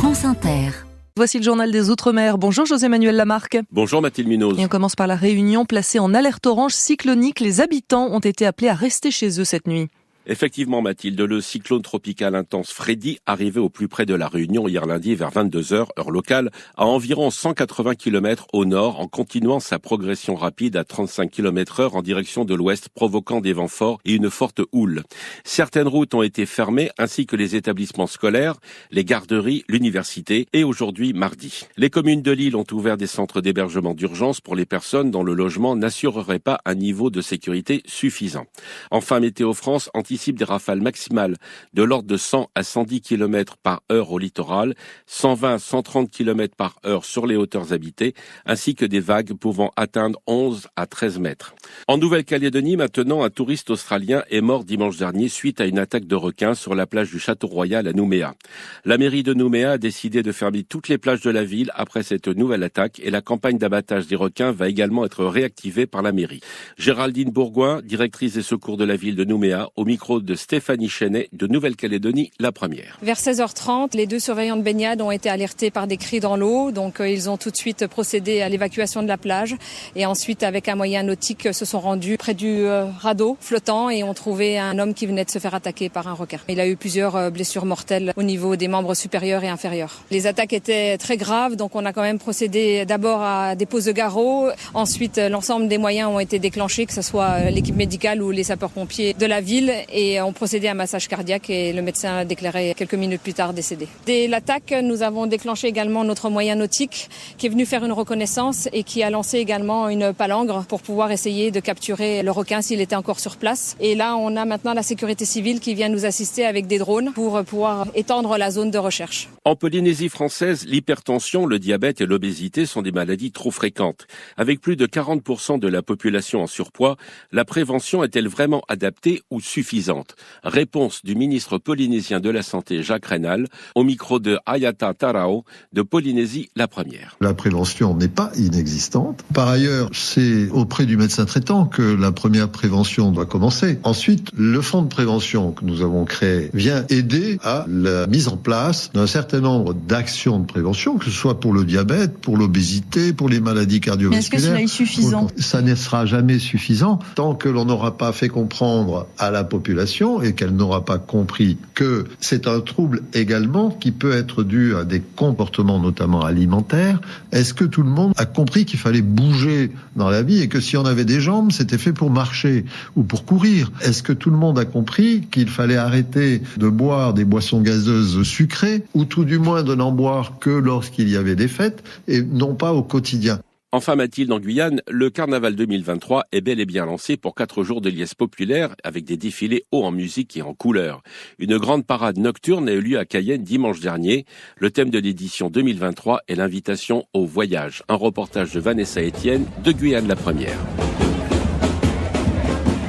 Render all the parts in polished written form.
France Inter. Voici le journal des Outre-mer. Bonjour José-Manuel Lamarque. Bonjour Mathilde Munoz. Et on commence par la Réunion, placée en alerte orange cyclonique. Les habitants ont été appelés à rester chez eux cette nuit. Effectivement Mathilde, le cyclone tropical intense Freddy, arrivé au plus près de la Réunion hier lundi vers 22h, heure locale, à environ 180 km au nord, en continuant sa progression rapide à 35 km/h en direction de l'ouest, provoquant des vents forts et une forte houle. Certaines routes ont été fermées, ainsi que les établissements scolaires, les garderies, l'université, et aujourd'hui mardi. Les communes de l'île ont ouvert des centres d'hébergement d'urgence pour les personnes dont le logement n'assurerait pas un niveau de sécurité suffisant. Enfin, Météo France anticipe des rafales maximales de l'ordre de 100 à 110 km par heure au littoral, 120 à 130 km par heure sur les hauteurs habitées, ainsi que des vagues pouvant atteindre 11 à 13 mètres. En Nouvelle-Calédonie, maintenant, un touriste australien est mort dimanche dernier suite à une attaque de requins sur la plage du Château Royal à Nouméa. La mairie de Nouméa a décidé de fermer toutes les plages de la ville après cette nouvelle attaque et la campagne d'abattage des requins va également être réactivée par la mairie. Géraldine Bourgoin, directrice des secours de la ville de Nouméa, au micro de Stéphanie Chenet de Nouvelle-Calédonie, la première. Vers 16h30, les deux surveillants de baignade ont été alertés par des cris dans l'eau. Donc ils ont tout de suite procédé à l'évacuation de la plage. Et ensuite, avec un moyen nautique, se sont rendus près du radeau flottant et ont trouvé un homme qui venait de se faire attaquer par un requin. Il a eu plusieurs blessures mortelles au niveau des membres supérieurs et inférieurs. Les attaques étaient très graves, donc on a quand même procédé d'abord à des poses de garrot. Ensuite, l'ensemble des moyens ont été déclenchés, que ce soit l'équipe médicale ou les sapeurs-pompiers de la ville. Et on procédait à un massage cardiaque et le médecin a déclaré quelques minutes plus tard décédé. Dès l'attaque, nous avons déclenché également notre moyen nautique qui est venu faire une reconnaissance et qui a lancé également une palangre pour pouvoir essayer de capturer le requin s'il était encore sur place. Et là, on a maintenant la sécurité civile qui vient nous assister avec des drones pour pouvoir étendre la zone de recherche. En Polynésie française, l'hypertension, le diabète et l'obésité sont des maladies trop fréquentes. Avec plus de 40% de la population en surpoids, la prévention est-elle vraiment adaptée ou suffisante? Réponse du ministre polynésien de la Santé, Jacques Raynal, au micro de Ayata Tarao de Polynésie, la première. La prévention n'est pas inexistante. Par ailleurs, c'est auprès du médecin traitant que la première prévention doit commencer. Ensuite, le fonds de prévention que nous avons créé vient aider à la mise en place d'un certain nombre d'actions de prévention, que ce soit pour le diabète, pour l'obésité, pour les maladies cardiovasculaires. Mais est-ce que cela est suffisant ? Ça ne sera jamais suffisant tant que l'on n'aura pas fait comprendre à la population et qu'elle n'aura pas compris que c'est un trouble également qui peut être dû à des comportements notamment alimentaires. Est-ce que tout le monde a compris qu'il fallait bouger dans la vie et que si on avait des jambes, c'était fait pour marcher ou pour courir? Est-ce que tout le monde a compris qu'il fallait arrêter de boire des boissons gazeuses sucrées ou tout du moins de n'en boire que lorsqu'il y avait des fêtes et non pas au quotidien? Enfin Mathilde, en Guyane, le carnaval 2023 est bel et bien lancé pour 4 jours de liesse populaire avec des défilés hauts en musique et en couleurs. Une grande parade nocturne a eu lieu à Cayenne dimanche dernier. Le thème de l'édition 2023 est l'invitation au voyage. Un reportage de Vanessa Etienne de Guyane la première.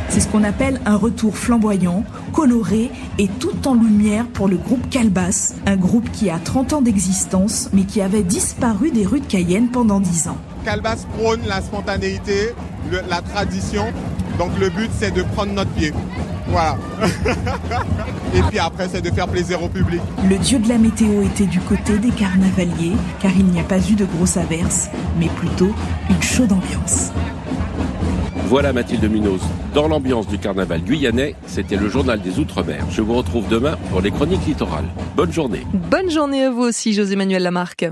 C'est ce qu'on appelle un retour flamboyant, coloré et tout en lumière pour le groupe Calebasse, un groupe qui a 30 ans d'existence mais qui avait disparu des rues de Cayenne pendant 10 ans. Calebasse prône la spontanéité, la tradition, donc le but c'est de prendre notre pied. Voilà. Et puis après c'est de faire plaisir au public. Le dieu de la météo était du côté des carnavaliers car il n'y a pas eu de grosses averses, mais plutôt une chaude ambiance. Voilà Mathilde Munoz. Dans l'ambiance du carnaval guyanais, c'était le journal des Outre-mer. Je vous retrouve demain pour les chroniques littorales. Bonne journée. Bonne journée à vous aussi, José-Manuel Lamarque.